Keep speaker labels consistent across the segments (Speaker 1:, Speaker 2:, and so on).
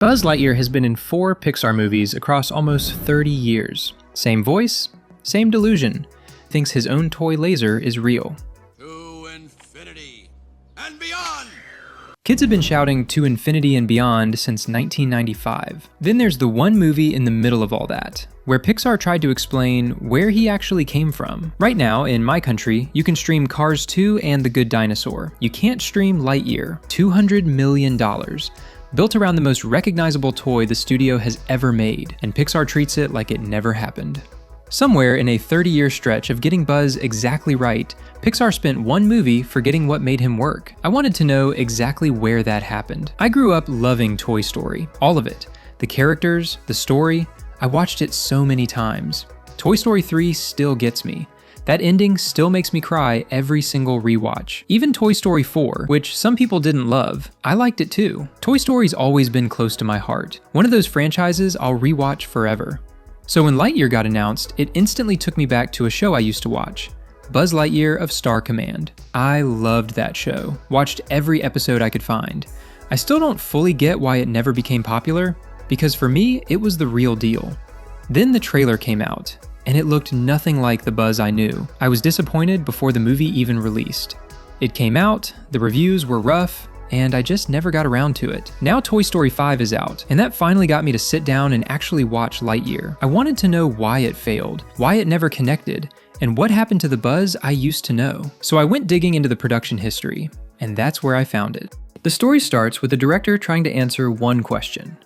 Speaker 1: Buzz Lightyear has been in 4 Pixar movies across almost 30 years. Same voice, same delusion. Thinks his own toy laser is real.
Speaker 2: To infinity and beyond!
Speaker 1: Kids have been shouting "to infinity and beyond" since 1995. Then there's the one movie in the middle of all that, where Pixar tried to explain where he actually came from. Right now, in my country, you can stream Cars 2 and The Good Dinosaur. You can't stream Lightyear. $200 million. Built around the most recognizable toy the studio has ever made, and Pixar treats it like it never happened. Somewhere in a 30-year stretch of getting Buzz exactly right, Pixar spent one movie forgetting what made him work. I wanted to know exactly where that happened. I grew up loving Toy Story, all of it. The characters, the story, I watched it so many times. Toy Story 3 still gets me. That ending still makes me cry every single rewatch. Even Toy Story 4, which some people didn't love, I liked it too. Toy Story's always been close to my heart. One of those franchises I'll rewatch forever. So when Lightyear got announced, it instantly took me back to a show I used to watch, Buzz Lightyear of Star Command. I loved that show, watched every episode I could find. I still don't fully get why it never became popular, because for me, it was the real deal. Then the trailer came out, and it looked nothing like the Buzz I knew. I was disappointed before the movie even released. It came out, the reviews were rough, and I just never got around to it. Now Toy Story 5 is out, and that finally got me to sit down and actually watch Lightyear. I wanted to know why it failed, why it never connected, and what happened to the Buzz I used to know. So I went digging into the production history, and that's where I found it. The story starts with the director trying to answer one question.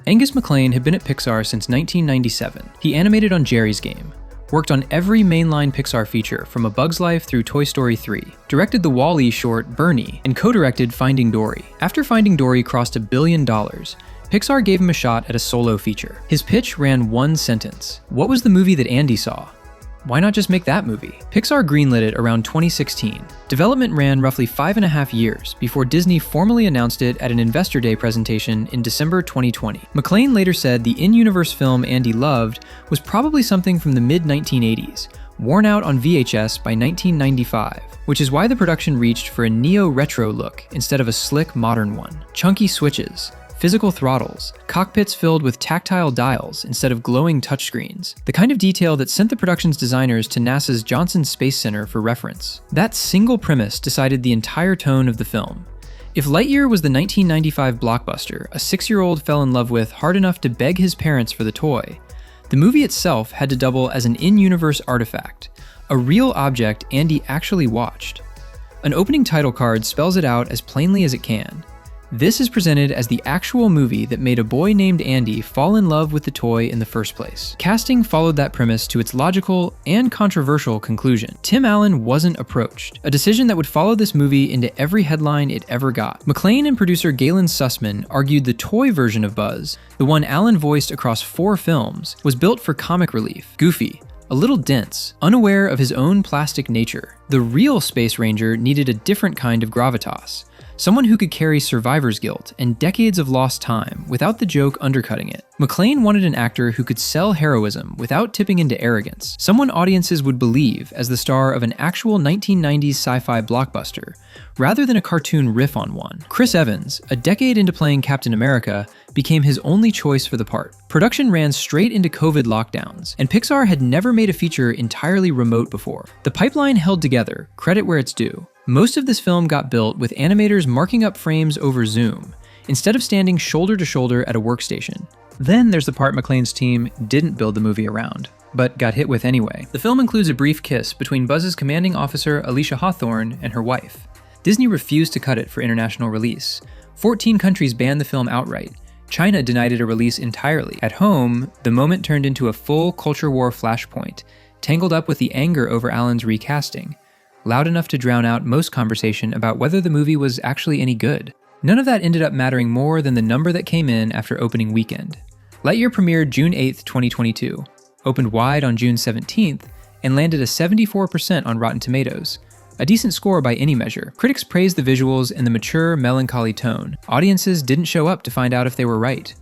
Speaker 1: Angus MacLane had been at Pixar since 1997. He animated on Jerry's Game, worked on every mainline Pixar feature from A Bug's Life through Toy Story 3, directed the Wall-E short Bernie, and co-directed Finding Dory. After Finding Dory crossed $1 billion, Pixar gave him a shot at a solo feature. His pitch ran one sentence. What was the movie that Andy saw? Why not just make that movie? Pixar greenlit it around 2016. Development ran roughly 5.5 years before Disney formally announced it at an Investor Day presentation in December 2020. MacLane later said the in-universe film Andy loved was probably something from the mid-1980s, worn out on VHS by 1995, which is why the production reached for a neo-retro look instead of a slick modern one. Chunky switches, physical throttles, cockpits filled with tactile dials instead of glowing touchscreens, the kind of detail that sent the production's designers to NASA's Johnson Space Center for reference. That single premise decided the entire tone of the film. If Lightyear was the 1995 blockbuster a 6-year-old fell in love with hard enough to beg his parents for the toy, the movie itself had to double as an in-universe artifact, a real object Andy actually watched. An opening title card spells it out as plainly as it can. This is presented as the actual movie that made a boy named Andy fall in love with the toy in the first place. Casting followed that premise to its logical and controversial conclusion. Tim Allen wasn't approached, a decision that would follow this movie into every headline it ever got. MacLane and producer Galen Sussman argued the toy version of Buzz, the one Allen voiced across 4 films, was built for comic relief, goofy, a little dense, unaware of his own plastic nature. The real Space Ranger needed a different kind of gravitas. Someone who could carry survivor's guilt and decades of lost time without the joke undercutting it. MacLane wanted an actor who could sell heroism without tipping into arrogance, someone audiences would believe as the star of an actual 1990s sci-fi blockbuster, rather than a cartoon riff on one. Chris Evans, a decade into playing Captain America, became his only choice for the part. Production ran straight into COVID lockdowns, and Pixar had never made a feature entirely remote before. The pipeline held together, credit where it's due. Most of this film got built with animators marking up frames over Zoom, instead of standing shoulder to shoulder at a workstation. Then there's the part MacLane's team didn't build the movie around, but got hit with anyway. The film includes a brief kiss between Buzz's commanding officer Alicia Hawthorne and her wife. Disney refused to cut it for international release. 14 countries banned the film outright. China denied it a release entirely. At home, the moment turned into a full culture war flashpoint, tangled up with the anger over Allen's recasting, loud enough to drown out most conversation about whether the movie was actually any good. None of that ended up mattering more than the number that came in after opening weekend. Lightyear premiered June 8th, 2022, opened wide on June 17th, and landed a 74% on Rotten Tomatoes, a decent score by any measure. Critics praised the visuals and the mature, melancholy tone. Audiences didn't show up to find out if they were right.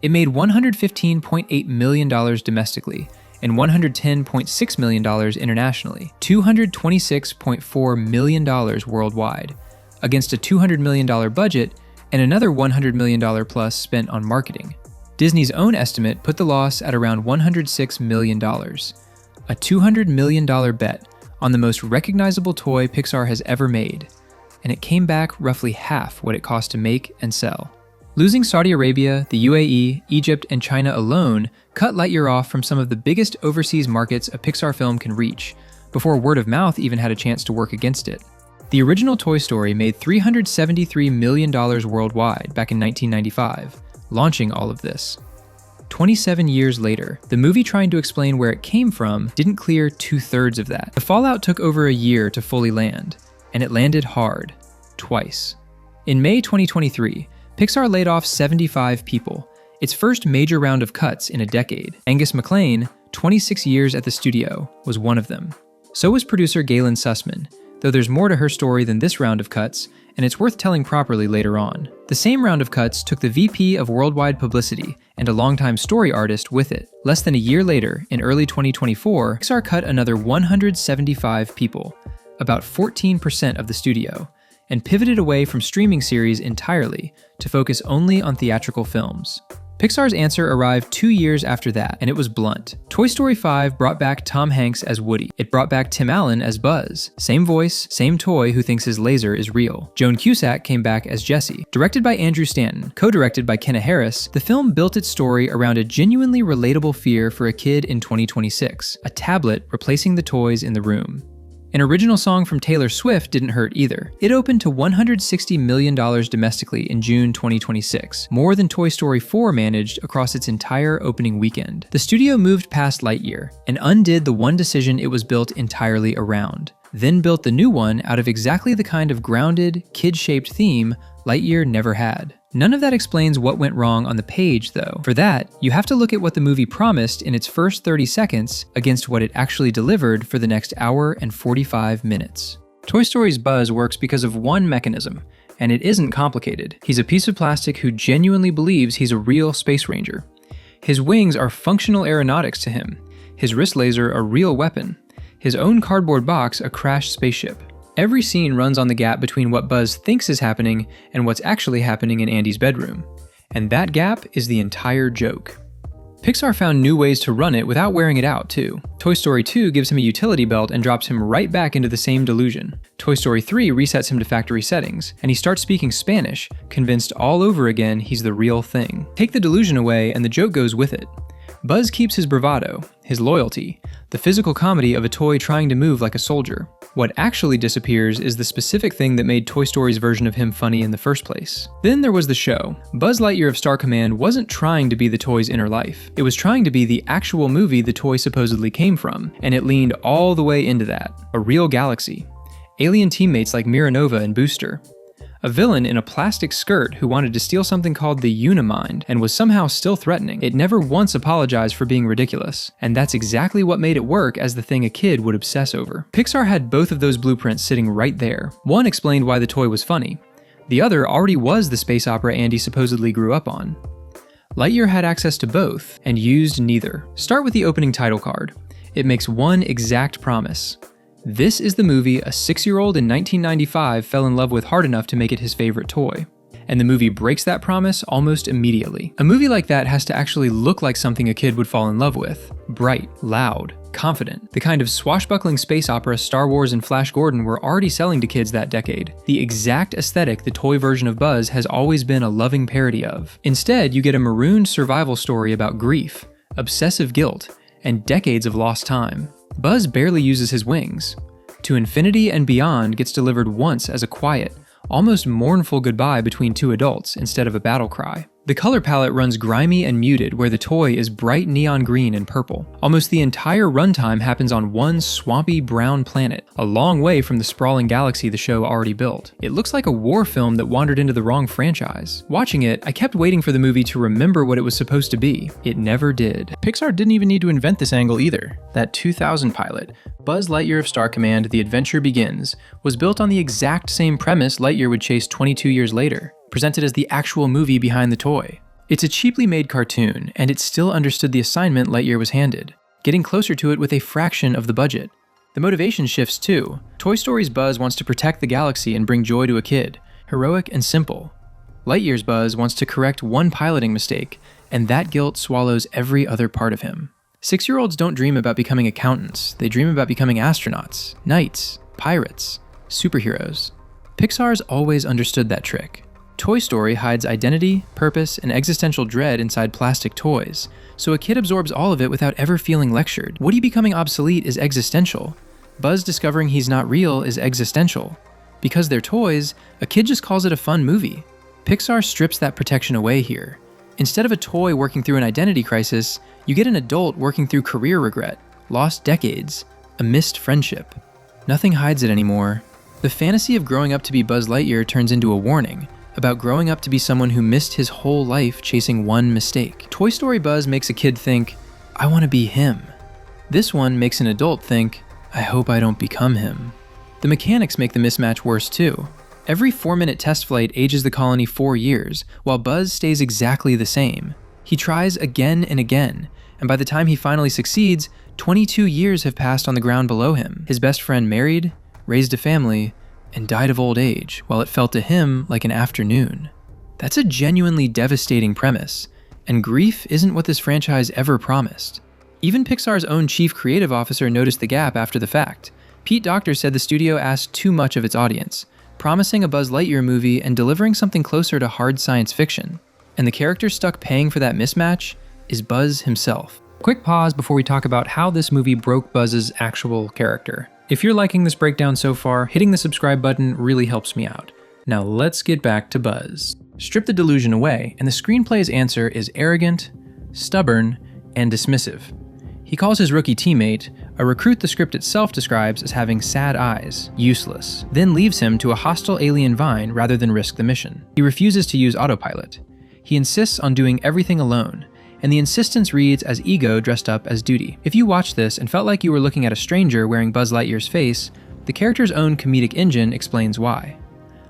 Speaker 1: It made $115.8 million domestically, and $110.6 million internationally, $226.4 million worldwide. Against a $200 million budget, and another $100 million plus spent on marketing. Disney's own estimate put the loss at around $106 million, a $200 million bet on the most recognizable toy Pixar has ever made, and it came back roughly half what it cost to make and sell. Losing Saudi Arabia, the UAE, Egypt, and China alone cut Lightyear off from some of the biggest overseas markets a Pixar film can reach, before word of mouth even had a chance to work against it. The original Toy Story made $373 million worldwide back in 1995, launching all of this. 27 years later, the movie trying to explain where it came from didn't clear 2/3 of that. The fallout took over a year to fully land, and it landed hard, twice. In May 2023, Pixar laid off 75 people, its first major round of cuts in a decade. Angus MacLane, 26 years at the studio, was one of them. So was producer Galen Sussman, though there's more to her story than this round of cuts, and it's worth telling properly later on. The same round of cuts took the VP of Worldwide Publicity and a longtime story artist with it. Less than a year later, in early 2024, Pixar cut another 175 people, about 14% of the studio, and pivoted away from streaming series entirely to focus only on theatrical films. Pixar's answer arrived 2 years after that, and it was blunt. Toy Story 5 brought back Tom Hanks as Woody. It brought back Tim Allen as Buzz. Same voice, same toy who thinks his laser is real. Joan Cusack came back as Jessie. Directed by Andrew Stanton, co-directed by Kenna Harris, the film built its story around a genuinely relatable fear for a kid in 2026, a tablet replacing the toys in the room. An original song from Taylor Swift didn't hurt either. It opened to $160 million domestically in June 2026, more than Toy Story 4 managed across its entire opening weekend. The studio moved past Lightyear and undid the one decision it was built entirely around, then built the new one out of exactly the kind of grounded, kid-shaped theme Lightyear never had. None of that explains what went wrong on the page, though. For that, you have to look at what the movie promised in its first 30 seconds against what it actually delivered for the next hour and 45 minutes. Toy Story's Buzz works because of one mechanism, and it isn't complicated. He's a piece of plastic who genuinely believes he's a real space ranger. His wings are functional aeronautics to him, his wrist laser a real weapon, his own cardboard box a crashed spaceship. Every scene runs on the gap between what Buzz thinks is happening and what's actually happening in Andy's bedroom. And that gap is the entire joke. Pixar found new ways to run it without wearing it out, too. Toy Story 2 gives him a utility belt and drops him right back into the same delusion. Toy Story 3 resets him to factory settings, and he starts speaking Spanish, convinced all over again he's the real thing. Take the delusion away and the joke goes with it. Buzz keeps his bravado, his loyalty, the physical comedy of a toy trying to move like a soldier. What actually disappears is the specific thing that made Toy Story's version of him funny in the first place. Then there was the show. Buzz Lightyear of Star Command wasn't trying to be the toy's inner life. It was trying to be the actual movie the toy supposedly came from, and it leaned all the way into that. A real galaxy. Alien teammates like Miranova and Booster. A villain in a plastic skirt who wanted to steal something called the Unimind and was somehow still threatening. It never once apologized for being ridiculous, and that's exactly what made it work as the thing a kid would obsess over. Pixar had both of those blueprints sitting right there. One explained why the toy was funny. The other already was the space opera Andy supposedly grew up on. Lightyear had access to both, and used neither. Start with the opening title card. It makes one exact promise. This is the movie a 6-year-old in 1995 fell in love with hard enough to make it his favorite toy. And the movie breaks that promise almost immediately. A movie like that has to actually look like something a kid would fall in love with. Bright, loud, confident. The kind of swashbuckling space opera Star Wars and Flash Gordon were already selling to kids that decade. The exact aesthetic the toy version of Buzz has always been a loving parody of. Instead, you get a marooned survival story about grief, obsessive guilt, and decades of lost time. Buzz barely uses his wings. To Infinity and Beyond gets delivered once as a quiet, almost mournful goodbye between two adults instead of a battle cry. The color palette runs grimy and muted where the toy is bright neon green and purple. Almost the entire runtime happens on one swampy brown planet, a long way from the sprawling galaxy the show already built. It looks like a war film that wandered into the wrong franchise. Watching it, I kept waiting for the movie to remember what it was supposed to be. It never did. Pixar didn't even need to invent this angle either. That 2000 pilot, Buzz Lightyear of Star Command: The Adventure Begins, was built on the exact same premise Lightyear would chase 22 years later. Presented as the actual movie behind the toy. It's a cheaply made cartoon, and it still understood the assignment Lightyear was handed, getting closer to it with a fraction of the budget. The motivation shifts too. Toy Story's Buzz wants to protect the galaxy and bring joy to a kid, heroic and simple. Lightyear's Buzz wants to correct one piloting mistake, and that guilt swallows every other part of him. 6-year-olds don't dream about becoming accountants, they dream about becoming astronauts, knights, pirates, superheroes. Pixar's always understood that trick. Toy Story hides identity, purpose, and existential dread inside plastic toys, so a kid absorbs all of it without ever feeling lectured. Woody becoming obsolete is existential. Buzz discovering he's not real is existential. Because they're toys, a kid just calls it a fun movie. Pixar strips that protection away here. Instead of a toy working through an identity crisis, you get an adult working through career regret, lost decades, a missed friendship. Nothing hides it anymore. The fantasy of growing up to be Buzz Lightyear turns into a warning about growing up to be someone who missed his whole life chasing one mistake. Toy Story Buzz makes a kid think, I want to be him. This one makes an adult think, I hope I don't become him. The mechanics make the mismatch worse too. Every 4-minute test flight ages the colony 4 years, while Buzz stays exactly the same. He tries again and again, and by the time he finally succeeds, 22 years have passed on the ground below him. His best friend married, raised a family, and died of old age, while it felt to him like an afternoon. That's a genuinely devastating premise, and grief isn't what this franchise ever promised. Even Pixar's own chief creative officer noticed the gap after the fact. Pete Docter said the studio asked too much of its audience, promising a Buzz Lightyear movie and delivering something closer to hard science fiction. And the character stuck paying for that mismatch is Buzz himself. Quick pause before we talk about how this movie broke Buzz's actual character. If you're liking this breakdown so far, hitting the subscribe button really helps me out. Now let's get back to Buzz. Strip the delusion away, and the screenplay's answer is arrogant, stubborn, and dismissive. He calls his rookie teammate, a recruit the script itself describes as having sad eyes, useless, then leaves him to a hostile alien vine rather than risk the mission. He refuses to use autopilot. He insists on doing everything alone, and the insistence reads as ego dressed up as duty. If you watched this and felt like you were looking at a stranger wearing Buzz Lightyear's face, the character's own comedic engine explains why.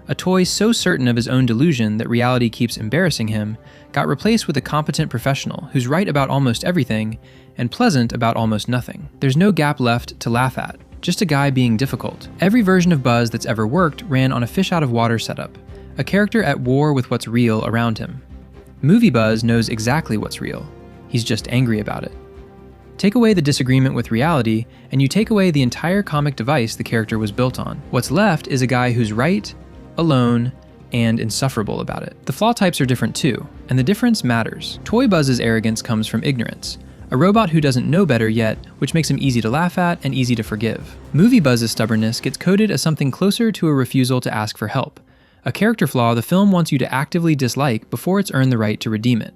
Speaker 1: A toy so certain of his own delusion that reality keeps embarrassing him got replaced with a competent professional who's right about almost everything and pleasant about almost nothing. There's no gap left to laugh at, just a guy being difficult. Every version of Buzz that's ever worked ran on a fish-out-of-water setup, a character at war with what's real around him. Movie Buzz knows exactly what's real. He's just angry about it. Take away the disagreement with reality, and you take away the entire comic device the character was built on. What's left is a guy who's right, alone, and insufferable about it. The flaw types are different too, and the difference matters. Toy Buzz's arrogance comes from ignorance, a robot who doesn't know better yet, which makes him easy to laugh at and easy to forgive. Movie Buzz's stubbornness gets coded as something closer to a refusal to ask for help, a character flaw the film wants you to actively dislike before it's earned the right to redeem it.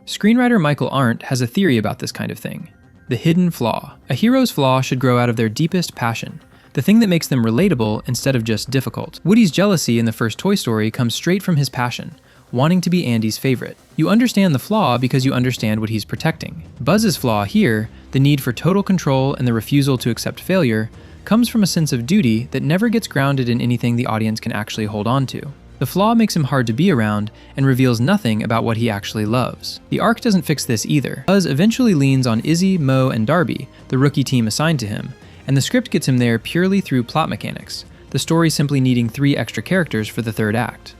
Speaker 1: Screenwriter Michael Arndt has a theory about this kind of thing: the hidden flaw. A hero's flaw should grow out of their deepest passion, the thing that makes them relatable instead of just difficult. Woody's jealousy in the first Toy Story comes straight from his passion, wanting to be Andy's favorite. You understand the flaw because you understand what he's protecting. Buzz's flaw here, the need for total control and the refusal to accept failure, comes from a sense of duty that never gets grounded in anything the audience can actually hold on to. The flaw makes him hard to be around and reveals nothing about what he actually loves. The arc doesn't fix this either. Buzz eventually leans on Izzy, Mo, and Darby, the rookie team assigned to him, and the script gets him there purely through plot mechanics, the story simply needing 3 extra characters for the third act.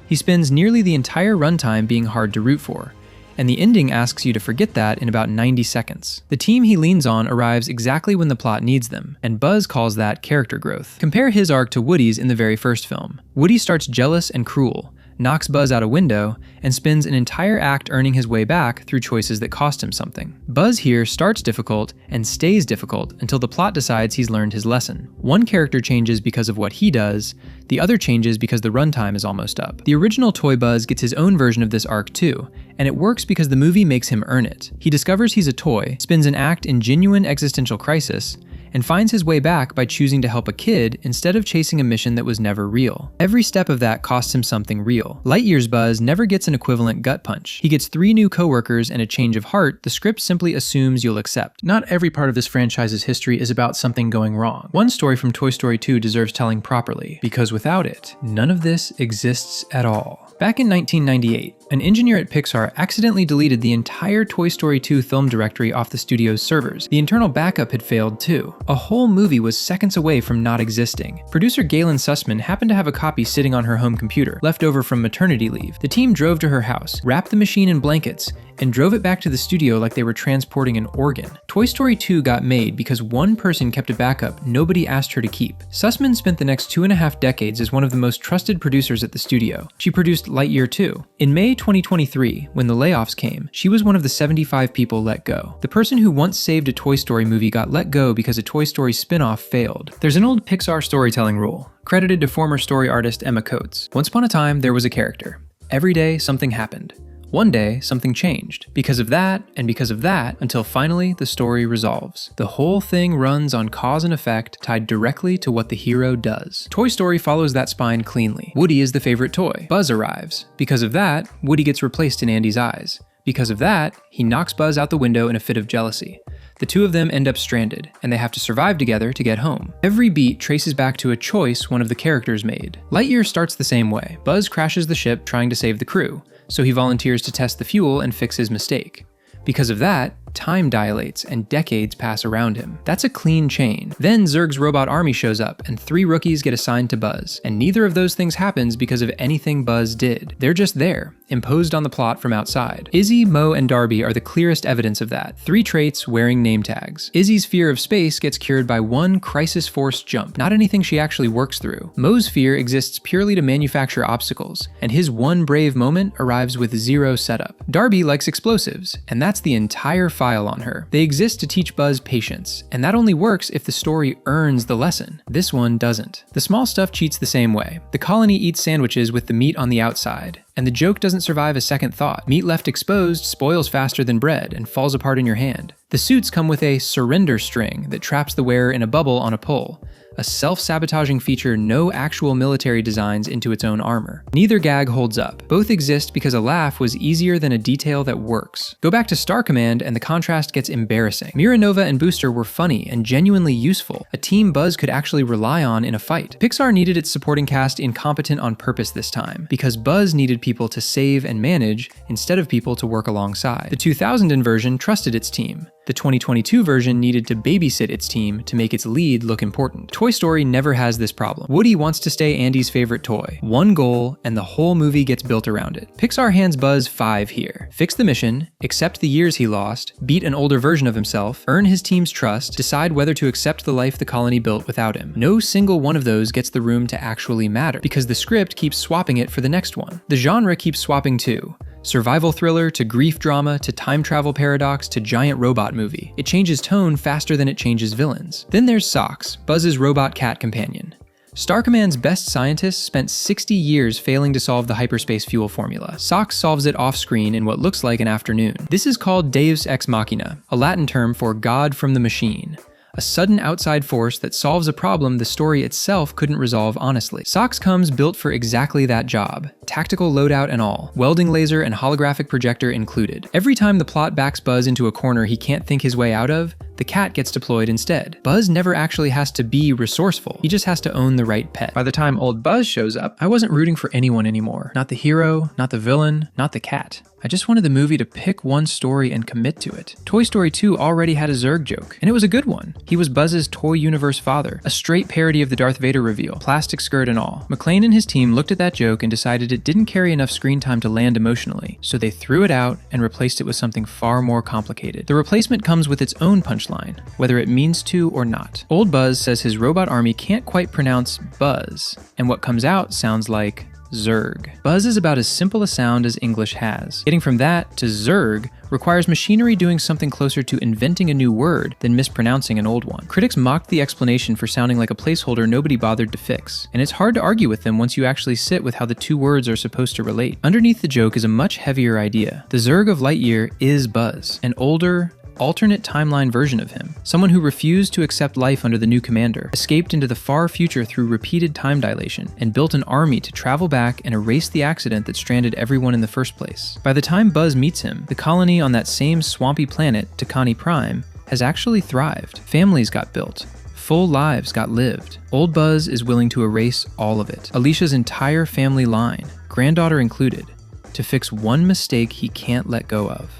Speaker 1: He spends nearly the entire runtime being hard to root for, and the ending asks you to forget that in about 90 seconds. The team he leans on arrives exactly when the plot needs them, and Buzz calls that character growth. Compare his arc to Woody's in the very first film. Woody starts jealous and cruel, knocks Buzz out a window, and spends an entire act earning his way back through choices that cost him something. Buzz here starts difficult and stays difficult until the plot decides he's learned his lesson. One character changes because of what he does, the other changes because the runtime is almost up. The original Toy Buzz gets his own version of this arc too, and it works because the movie makes him earn it. He discovers he's a toy, spends an act in genuine existential crisis, and finds his way back by choosing to help a kid instead of chasing a mission that was never real. Every step of that costs him something real. Lightyear's Buzz never gets an equivalent gut punch. He gets 3 new coworkers and a change of heart the script simply assumes you'll accept. Not every part of this franchise's history is about something going wrong. One story from Toy Story 2 deserves telling properly, because without it, none of this exists at all. Back in 1998, An engineer at Pixar accidentally deleted the entire Toy Story 2 film directory off the studio's servers. The internal backup had failed too. A whole movie was seconds away from not existing. Producer Galen Sussman happened to have a copy sitting on her home computer, left over from maternity leave. The team drove to her house, wrapped the machine in blankets, and drove it back to the studio like they were transporting an organ. Toy Story 2 got made because one person kept a backup nobody asked her to keep. Sussman spent the next 2.5 decades as one of the most trusted producers at the studio. She produced Lightyear 2. In May 2023, when the layoffs came, she was one of the 75 people let go. The person who once saved a Toy Story movie got let go because a Toy Story spin-off failed. There's an old Pixar storytelling rule, credited to former story artist Emma Coates. Once upon a time, there was a character. Every day, something happened. One day, something changed. Because of that, and because of that, until finally the story resolves. The whole thing runs on cause and effect, tied directly to what the hero does. Toy Story follows that spine cleanly. Woody is the favorite toy. Buzz arrives. Because of that, Woody gets replaced in Andy's eyes. Because of that, he knocks Buzz out the window in a fit of jealousy. The two of them end up stranded, and they have to survive together to get home. Every beat traces back to a choice one of the characters made. Lightyear starts the same way. Buzz crashes the ship trying to save the crew, so he volunteers to test the fuel and fix his mistake. Because of that, time dilates and decades pass around him. That's a clean chain. Then Zurg's robot army shows up and 3 rookies get assigned to Buzz. And neither of those things happens because of anything Buzz did. They're just there, imposed on the plot from outside. Izzy, Mo, and Darby are the clearest evidence of that. 3 traits wearing name tags. Izzy's fear of space gets cured by one crisis-forced jump, not anything she actually works through. Mo's fear exists purely to manufacture obstacles, and his one brave moment arrives with 0 setup. Darby likes explosives, and that's the entire file on her. They exist to teach Buzz patience, and that only works if the story earns the lesson. This one doesn't. The small stuff cheats the same way. The colony eats sandwiches with the meat on the outside, and the joke doesn't survive a second thought. Meat left exposed spoils faster than bread and falls apart in your hand. The suits come with a surrender string that traps the wearer in a bubble on a pole, a self-sabotaging feature no actual military designs into its own armor. Neither gag holds up. Both exist because a laugh was easier than a detail that works. Go back to Star Command and the contrast gets embarrassing. Miranova and Booster were funny and genuinely useful, a team Buzz could actually rely on in a fight. Pixar needed its supporting cast incompetent on purpose this time, because Buzz needed people to save and manage instead of people to work alongside. The 2000 version trusted its team. The 2022 version needed to babysit its team to make its lead look important. Toy Story never has this problem. Woody wants to stay Andy's favorite toy. One goal, and the whole movie gets built around it. Pixar hands Buzz 5 here. Fix the mission, accept the years he lost, beat an older version of himself, earn his team's trust, decide whether to accept the life the colony built without him. No single one of those gets the room to actually matter, because the script keeps swapping it for the next one. The genre keeps swapping too. Survival thriller to grief drama to time travel paradox to giant robot movie. It changes tone faster than it changes villains. Then there's Socks, Buzz's robot cat companion. Star Command's best scientists spent 60 years failing to solve the hyperspace fuel formula. Socks solves it off-screen in what looks like an afternoon. This is called Deus Ex Machina, a Latin term for God from the machine. A sudden outside force that solves a problem the story itself couldn't resolve honestly. Socks comes built for exactly that job, tactical loadout and all, welding laser and holographic projector included. Every time the plot backs Buzz into a corner he can't think his way out of, the cat gets deployed instead. Buzz never actually has to be resourceful, he just has to own the right pet. By the time old Buzz shows up, I wasn't rooting for anyone anymore. Not the hero, not the villain, not the cat. I just wanted the movie to pick one story and commit to it. Toy Story 2 already had a Zurg joke, and it was a good one. He was Buzz's toy universe father, a straight parody of the Darth Vader reveal, plastic skirt and all. MacLane and his team looked at that joke and decided it didn't carry enough screen time to land emotionally, so they threw it out and replaced it with something far more complicated. The replacement comes with its own punchline, whether it means to or not. Old Buzz says his robot army can't quite pronounce Buzz, and what comes out sounds like Zurg. Buzz is about as simple a sound as English has. Getting from that to Zurg requires machinery doing something closer to inventing a new word than mispronouncing an old one. Critics mocked the explanation for sounding like a placeholder nobody bothered to fix, and it's hard to argue with them once you actually sit with how the two words are supposed to relate. Underneath the joke is a much heavier idea. The Zurg of Lightyear is Buzz, an older, alternate timeline version of him. Someone who refused to accept life under the new commander, escaped into the far future through repeated time dilation, and built an army to travel back and erase the accident that stranded everyone in the first place. By the time Buzz meets him, the colony on that same swampy planet, Takani Prime, has actually thrived. Families got built. Full lives got lived. Old Buzz is willing to erase all of it. Alicia's entire family line, granddaughter included. to fix one mistake he can't let go of.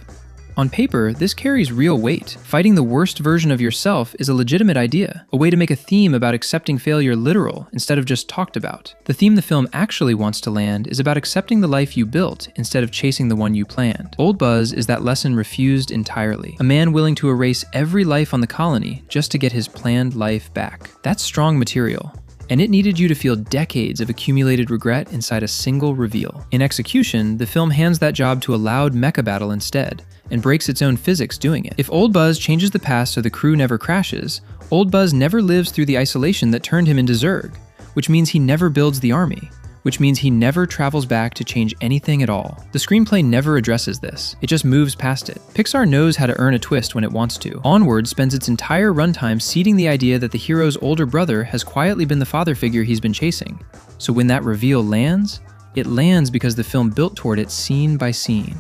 Speaker 1: On paper, this carries real weight. Fighting the worst version of yourself is a legitimate idea, a way to make a theme about accepting failure literal instead of just talked about. The theme the film actually wants to land is about accepting the life you built instead of chasing the one you planned. Old Buzz is that lesson refused entirely. A man willing to erase every life on the colony just to get his planned life back. That's strong material. And it needed you to feel decades of accumulated regret inside a single reveal. In execution, the film hands that job to a loud mecha battle instead, and breaks its own physics doing it. If Old Buzz changes the past so the crew never crashes, Old Buzz never lives through the isolation that turned him into Zurg, which means he never builds the army, which means he never travels back to change anything at all. The screenplay never addresses this, it just moves past it. Pixar knows how to earn a twist when it wants to. Onward spends its entire runtime seeding the idea that the hero's older brother has quietly been the father figure he's been chasing. So when that reveal lands, it lands because the film built toward it scene by scene.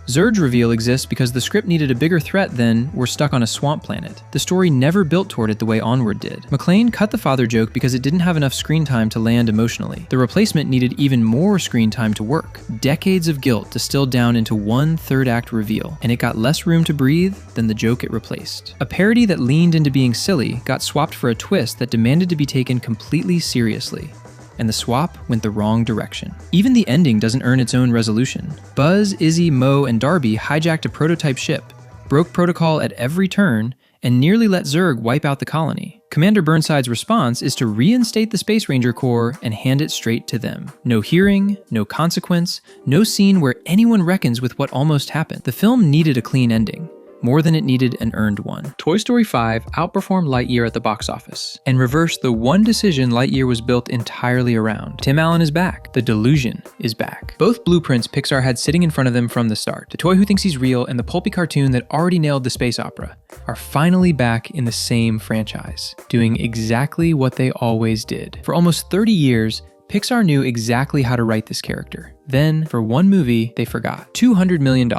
Speaker 1: Zurg's reveal exists because the script needed a bigger threat than "we're stuck on a swamp planet." The story never built toward it the way Onward did. MacLane cut the father joke because it didn't have enough screen time to land emotionally. The replacement needed even more screen time to work. Decades of guilt distilled down into one third-act reveal, and it got less room to breathe than the joke it replaced. A parody that leaned into being silly got swapped for a twist that demanded to be taken completely seriously. And the swap went the wrong direction. Even the ending doesn't earn its own resolution. Buzz, Izzy, Mo, and Darby hijacked a prototype ship, broke protocol at every turn, and nearly let Zurg wipe out the colony. Commander Burnside's response is to reinstate the Space Ranger Corps and hand it straight to them. No hearing, no consequence, no scene where anyone reckons with what almost happened. The film needed a clean ending, more than it needed an earned one. Toy Story 5 outperformed Lightyear at the box office, and reversed the one decision Lightyear was built entirely around. Tim Allen is back. The Delusion is back. Both blueprints Pixar had sitting in front of them from the start, the toy who thinks he's real and the pulpy cartoon that already nailed the space opera, are finally back in the same franchise, doing exactly what they always did. For almost 30 years, Pixar knew exactly how to write this character. Then, for one movie, they forgot. $200 million.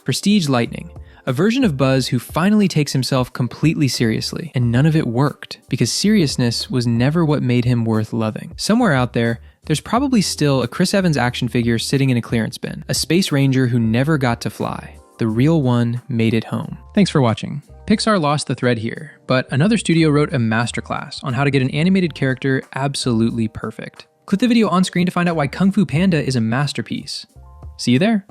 Speaker 1: Prestige Lightning. A version of Buzz who finally takes himself completely seriously, and none of it worked, because seriousness was never what made him worth loving. Somewhere out there, there's probably still a Chris Evans action figure sitting in a clearance bin, a space ranger who never got to fly. The real one made it home. Thanks for watching. Pixar lost the thread here, but another studio wrote a masterclass on how to get an animated character absolutely perfect. Click the video on screen to find out why Kung Fu Panda is a masterpiece. See you there.